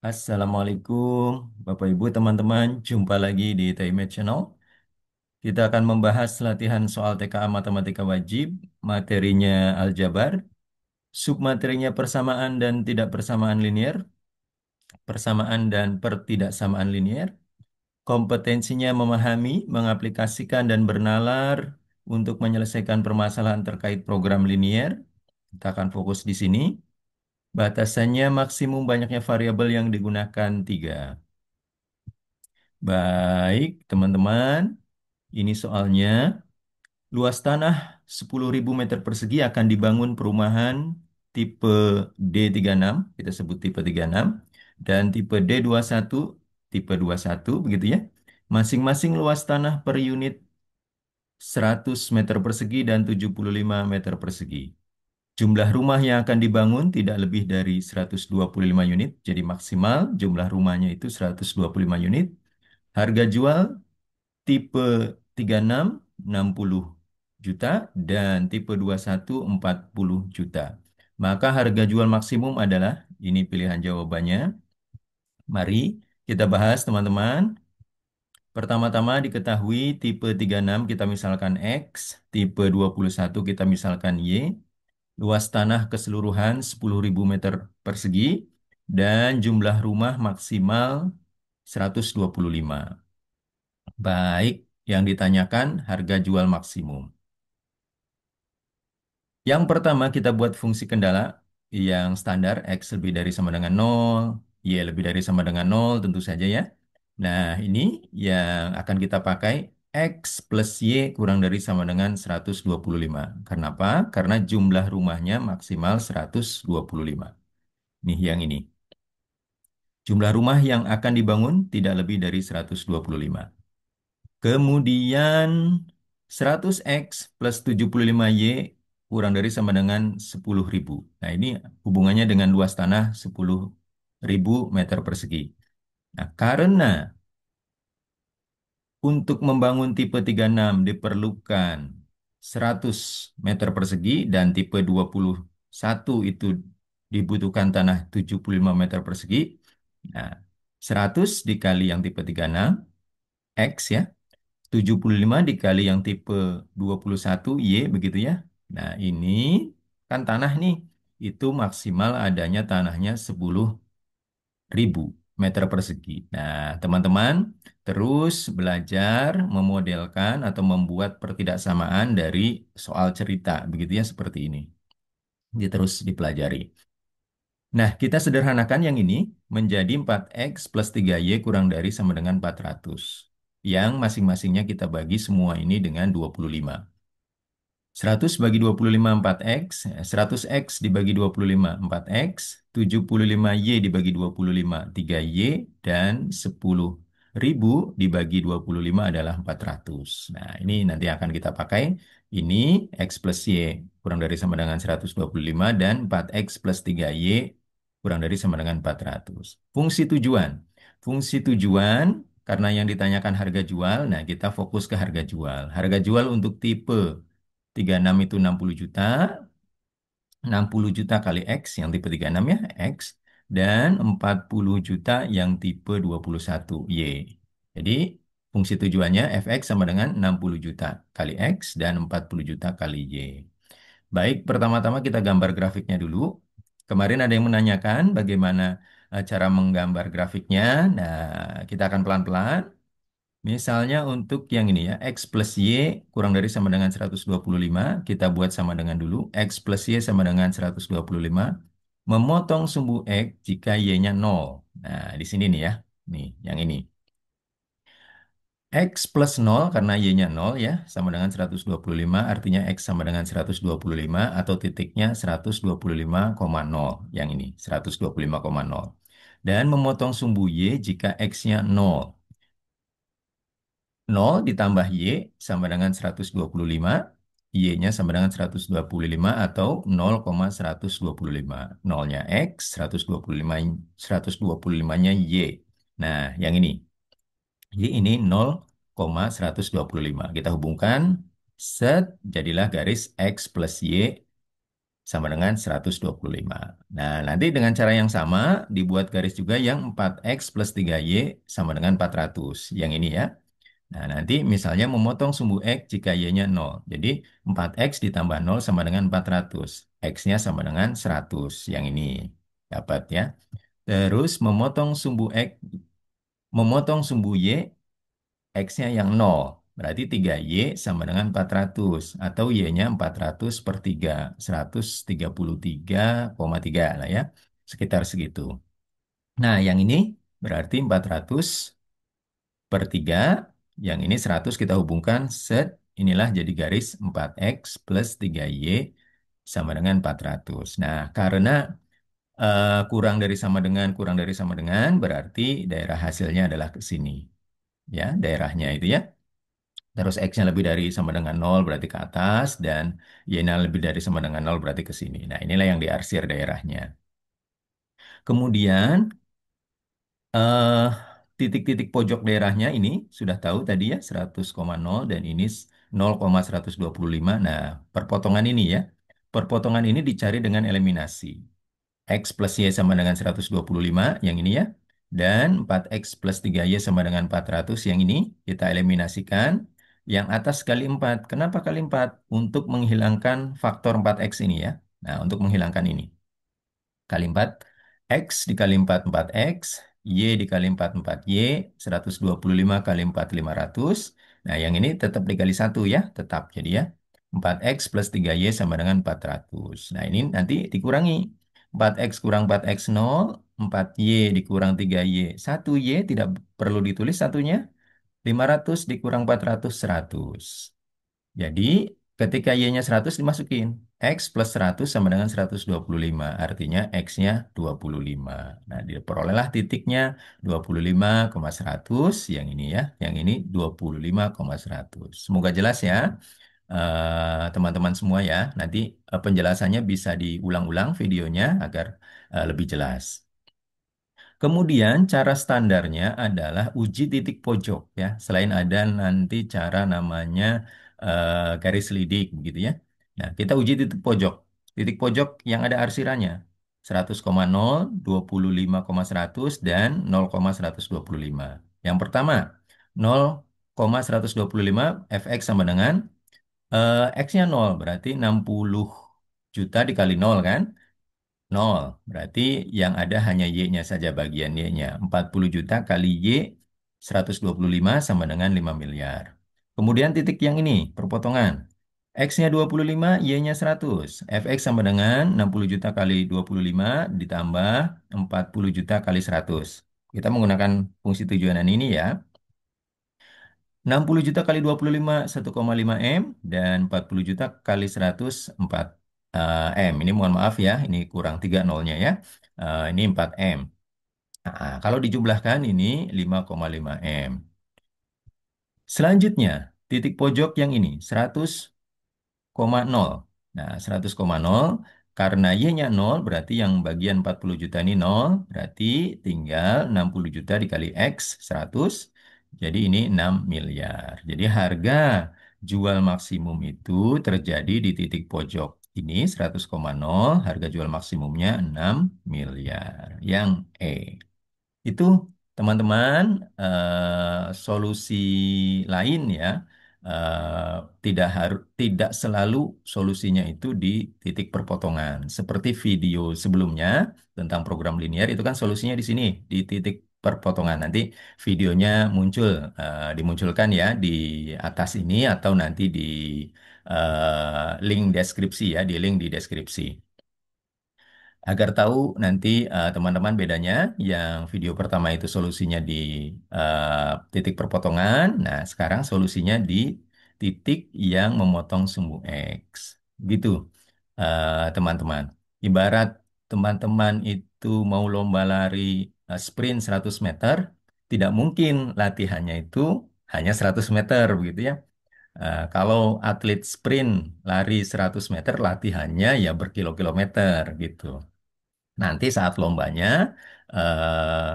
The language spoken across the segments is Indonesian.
Assalamualaikum, Bapak Ibu, teman-teman. Jumpa lagi di TIMED Channel. Kita akan membahas latihan soal TKA Matematika Wajib, materinya aljabar, submaterinya persamaan dan tidak persamaan linear, persamaan dan pertidaksamaan linear, kompetensinya memahami, mengaplikasikan, dan bernalar untuk menyelesaikan permasalahan terkait program linear. Kita akan fokus di sini. Batasannya maksimum banyaknya variabel yang digunakan 3. Baik, teman-teman, ini soalnya luas tanah 10.000 meter persegi akan dibangun perumahan tipe D36, kita sebut tipe 36, dan tipe D21, tipe 21, begitu ya. Masing-masing luas tanah per unit 100 meter persegi dan 75 meter persegi. Jumlah rumah yang akan dibangun tidak lebih dari 125 unit, jadi maksimal jumlah rumahnya itu 125 unit. Harga jual tipe 36 60 juta dan tipe 21 40 juta. Maka harga jual maksimum adalah ini pilihan jawabannya. Mari kita bahas teman-teman. Pertama-tama diketahui tipe 36 kita misalkan X, tipe 21 kita misalkan Y, luas tanah keseluruhan 10.000 meter persegi dan jumlah rumah maksimal 125. Baik, yang ditanyakan harga jual maksimum. Yang pertama kita buat fungsi kendala yang standar X lebih dari sama dengan 0, Y lebih dari sama dengan 0 tentu saja ya. Nah ini yang akan kita pakai X plus Y kurang dari sama dengan 125. Karena apa? Karena jumlah rumahnya maksimal 125. Nih yang ini. Jumlah rumah yang akan dibangun tidak lebih dari 125. Kemudian 100X plus 75Y kurang dari sama dengan 10.000. Nah, ini hubungannya dengan luas tanah 10.000 meter persegi. Nah, karena untuk membangun tipe 36 diperlukan 100 meter persegi dan tipe 21 itu dibutuhkan tanah 75 meter persegi. Nah, 100 dikali yang tipe 36, X ya. 75 dikali yang tipe 21 Y begitu ya. Nah, ini kan tanah nih. Itu maksimal adanya tanahnya 10.000 meter persegi. Nah, teman-teman terus belajar memodelkan atau membuat pertidaksamaan dari soal cerita begitu ya seperti ini. Dia terus dipelajari. Nah, kita sederhanakan yang ini menjadi 4X plus 3Y kurang dari sama dengan 400. Yang masing-masingnya kita bagi semua ini dengan 25. 100 bagi 25 4X, 100X dibagi 25 4X, 75Y dibagi 25 3Y, dan 10.000 dibagi 25 adalah 400. Nah, ini nanti akan kita pakai. Ini X plus Y kurang dari sama dengan 125 dan 4X plus 3Y kurang dari sama dengan 400. Fungsi tujuan. Fungsi tujuan karena yang ditanyakan harga jual, nah kita fokus ke harga jual. Harga jual untuk tipe 36 itu 60 juta, 60 juta kali X yang tipe 36 ya, X, dan 40 juta yang tipe 21 Y. Jadi fungsi tujuannya fx sama dengan 60 juta kali X dan 40 juta kali Y. Baik, pertama-tama kita gambar grafiknya dulu. Kemarin ada yang menanyakan bagaimana cara menggambar grafiknya. Nah, kita akan pelan-pelan. Misalnya untuk yang ini ya, X plus Y kurang dari sama dengan 125, kita buat sama dengan dulu. X plus Y sama dengan 125, memotong sumbu X jika Y-nya 0. Nah, di sini nih ya, nih yang ini. X plus 0 karena Y-nya 0 ya, sama dengan 125, artinya X sama dengan 125 atau titiknya 125,0. Yang ini, 125,0. Dan memotong sumbu Y jika X-nya 0. 0 ditambah Y sama dengan 125, Y-nya sama dengan 125 atau 0,125. 0-nya X, 125, 125-nya Y. Nah, yang ini. Y ini 0,125. Kita hubungkan, set, jadilah garis X plus Y sama dengan 125. Nah, nanti dengan cara yang sama, dibuat garis juga yang 4X plus 3Y sama dengan 400. Yang ini ya. Nah, nanti misalnya memotong sumbu X jika Y-nya 0. Jadi 4X ditambah 0 sama dengan 400. X-nya sama dengan 100. Yang ini dapat ya. Terus memotong sumbu Y, X-nya yang 0. Berarti 3Y sama dengan 400. Atau Y-nya 400 per 3. 133,3 lah ya. Sekitar segitu. Nah, yang ini berarti 400 per 3, yang ini 100 kita hubungkan, set, inilah jadi garis 4X plus 3Y sama dengan 400. Nah, karena kurang dari sama dengan, berarti daerah hasilnya adalah ke sini. Ya, daerahnya itu ya. Terus X-nya lebih dari sama dengan 0 berarti ke atas, dan Y-nya lebih dari sama dengan 0 berarti ke sini. Nah, inilah yang diarsir daerahnya. Kemudian, eh, titik-titik pojok daerahnya ini sudah tahu tadi ya 100,0 dan ini 0,125. Nah, perpotongan ini ya. Perpotongan ini dicari dengan eliminasi. X plus Y sama dengan 125 yang ini ya. Dan 4X plus 3Y sama dengan 400 yang ini kita eliminasikan. Yang atas kali 4. Kenapa kali 4? Untuk menghilangkan faktor 4X ini ya. Nah, untuk menghilangkan ini kali 4, X dikali 4, 4X, Y dikali 4, 4Y, 125 kali 4, 500. Nah, yang ini tetap dikali 1 ya, tetap. Jadi ya, 4X plus 3Y sama dengan 400. Nah, ini nanti dikurangi. 4X kurang 4X 0, 4Y dikurang 3Y, 1Y tidak perlu ditulis satunya, 500 dikurang 400, 100. Jadi, ketika Y-nya 100 dimasukin. X plus 100 sama dengan 125. Artinya X-nya 25. Nah, diperolehlah titiknya 25,100. Yang ini ya. Yang ini 25,100. Semoga jelas ya, teman-teman semua ya. Nanti penjelasannya bisa diulang-ulang videonya agar lebih jelas. Kemudian cara standarnya adalah uji titik pojok ya. Selain ada nanti cara namanya garis lidik begitu ya. Nah, kita uji titik pojok. Titik pojok yang ada arsirannya 100,0, 25,100 dan 0,125. Yang pertama 0,125 fx sama dengan x-nya 0 berarti 60 juta dikali 0 kan? 0. Berarti yang ada hanya Y-nya saja bagian Y-nya. 40 juta kali Y 125 sama dengan 5 miliar. Kemudian titik yang ini, perpotongan. X-nya 25, Y-nya 100. Fx sama dengan 60 juta kali 25 ditambah 40 juta kali 100. Kita menggunakan fungsi tujuanan ini ya. 60 juta kali 25, 1,5 M, dan 40 juta kali 100, 4 M. Ini mohon maaf ya, ini kurang 3 nolnya ya. Ini 4 M. Nah, kalau dijumlahkan ini 5,5 M. Selanjutnya, titik pojok yang ini, 100,0. Nah, 100,0 karena Y-nya 0 berarti yang bagian 40 juta ini 0, berarti tinggal 60 juta dikali X 100, jadi ini 6 miliar. Jadi harga jual maksimum itu terjadi di titik pojok ini 100,0, harga jual maksimumnya 6 miliar. Yang E. Itu teman-teman solusi lain ya. Tidak selalu solusinya itu di titik perpotongan. Seperti video sebelumnya tentang program linear itu kan solusinya di sini di titik perpotongan. Nanti videonya dimunculkan ya di atas ini atau nanti di link deskripsi ya, di link di deskripsi. Agar tahu nanti teman-teman bedanya, yang video pertama itu solusinya di titik perpotongan, nah sekarang solusinya di titik yang memotong sumbu X. Gitu, teman-teman. Ibarat teman-teman itu mau lomba lari sprint 100 meter, tidak mungkin latihannya itu hanya 100 meter begitu ya. Kalau atlet sprint lari 100 meter, latihannya ya berkilo-kilometer gitu. Nanti saat lombanya, eh,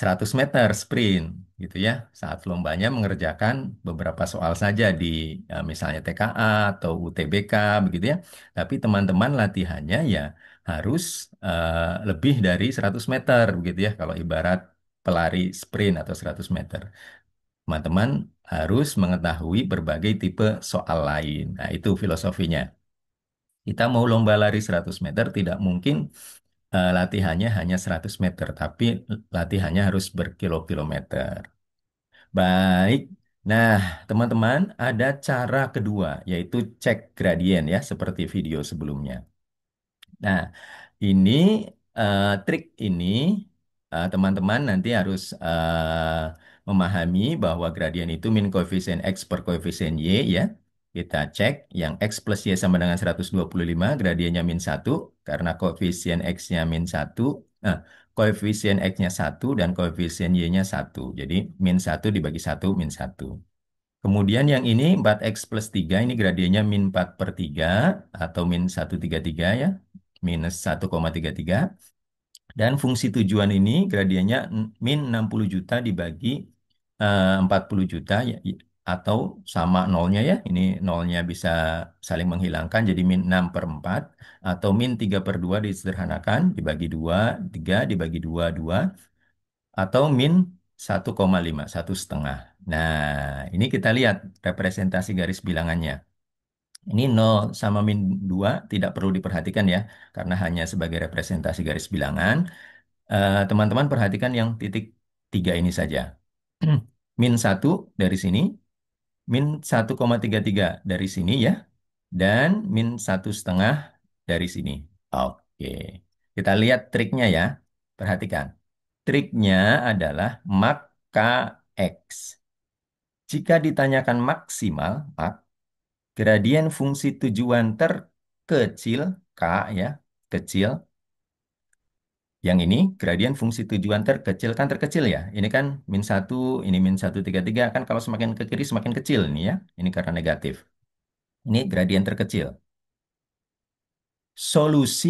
100 meter sprint gitu ya. Saat lombanya mengerjakan beberapa soal saja di misalnya TKA atau UTBK begitu ya. Tapi teman-teman latihannya ya harus lebih dari 100 meter begitu ya. Kalau ibarat pelari sprint atau 100 meter. Teman-teman harus mengetahui berbagai tipe soal lain. Nah, itu filosofinya. Kita mau lomba lari 100 meter tidak mungkin latihannya hanya 100 meter, tapi latihannya harus berkilo-kilometer. Baik. Nah, teman-teman, ada cara kedua, yaitu cek gradien ya, seperti video sebelumnya. Nah, ini trik ini teman-teman nanti harus memahami bahwa gradien itu min koefisien X per koefisien Y ya. Kita cek yang X plus Y sama dengan 125, gradiennya min satu karena koefisien X-nya min satu. Nah, koefisien X-nya satu dan koefisien Y-nya satu. Jadi min satu dibagi satu min satu. Kemudian yang ini 4x plus 3 ini gradiennya min 4 per 3 atau min 133 ya. Minus 1,33. Dan fungsi tujuan ini gradiennya min 60 juta dibagi 40 juta ya, atau sama nolnya ya. Ini nolnya bisa saling menghilangkan jadi min 6 per 4 atau min 3 per 2 disederhanakan dibagi 2, 3 dibagi 2, 2 atau min 1,5, 1,5. Nah, ini kita lihat representasi garis bilangannya. Ini 0 sama min 2 tidak perlu diperhatikan ya, karena hanya sebagai representasi garis bilangan. Teman-teman perhatikan yang titik 3 ini saja. Min 1 dari sini, min 1,33 dari sini ya, dan min 1,5 dari sini. Oke, kita lihat triknya ya. Perhatikan. Triknya adalah maka X. Jika ditanyakan maksimal, gradien fungsi tujuan terkecil, K ya, kecil. Yang ini gradien fungsi tujuan terkecil kan terkecil ya. Ini kan min satu, ini min 133 kan kalau semakin ke kiri semakin kecil ini ya. Ini karena negatif. Ini gradien terkecil. Solusi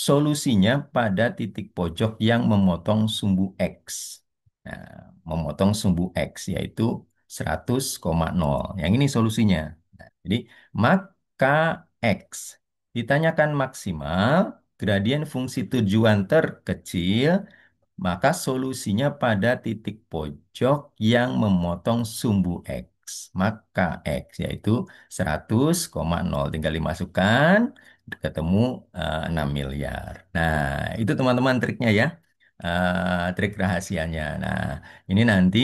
solusinya pada titik pojok yang memotong sumbu X. Nah, memotong sumbu X yaitu 100,0. Yang ini solusinya. Nah, jadi maka X ditanyakan maksimal gradien fungsi tujuan terkecil maka solusinya pada titik pojok yang memotong sumbu X. Maka X yaitu 100,0. Tinggal dimasukkan, ketemu 6 miliar. Nah, itu teman-teman triknya ya. Trik rahasianya. Nah, ini nanti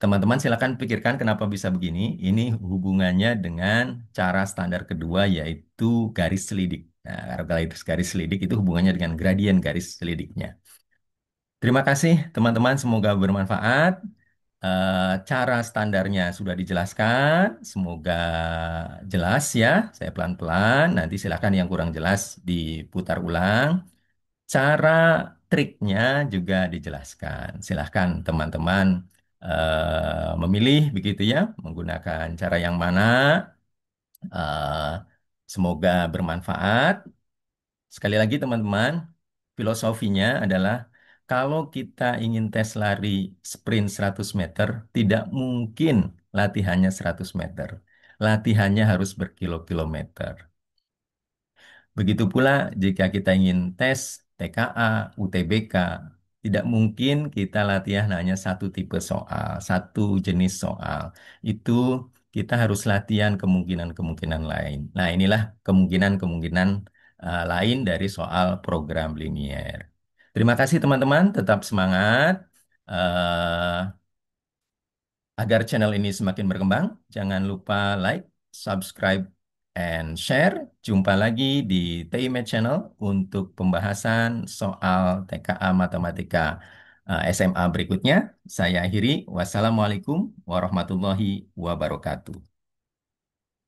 teman-teman silakan pikirkan kenapa bisa begini. Ini hubungannya dengan cara standar kedua yaitu garis selidik. Nah, kalau garis selidik itu hubungannya dengan gradien garis selidiknya. Terima kasih teman-teman, semoga bermanfaat. Cara standarnya sudah dijelaskan, semoga jelas ya. Saya pelan-pelan, nanti silakan yang kurang jelas diputar ulang. Cara triknya juga dijelaskan. Silahkan teman-teman memilih begitu ya, menggunakan cara yang mana. Eh, Semoga bermanfaat. Sekali lagi teman-teman, filosofinya adalah kalau kita ingin tes lari sprint 100 meter, tidak mungkin latihannya 100 meter. Latihannya harus berkilo-kilometer. Begitu pula jika kita ingin tes TKA, UTBK, tidak mungkin kita latihan hanya satu tipe soal, satu jenis soal. Itu kita harus latihan kemungkinan-kemungkinan lain. Nah, inilah kemungkinan-kemungkinan lain dari soal program linier. Terima kasih teman-teman, tetap semangat. Eh, Agar channel ini semakin berkembang, jangan lupa like, subscribe, and share. Jumpa lagi di TIMED Channel untuk pembahasan soal TKA Matematika SMA berikutnya. Saya akhiri. Wassalamualaikum warahmatullahi wabarakatuh.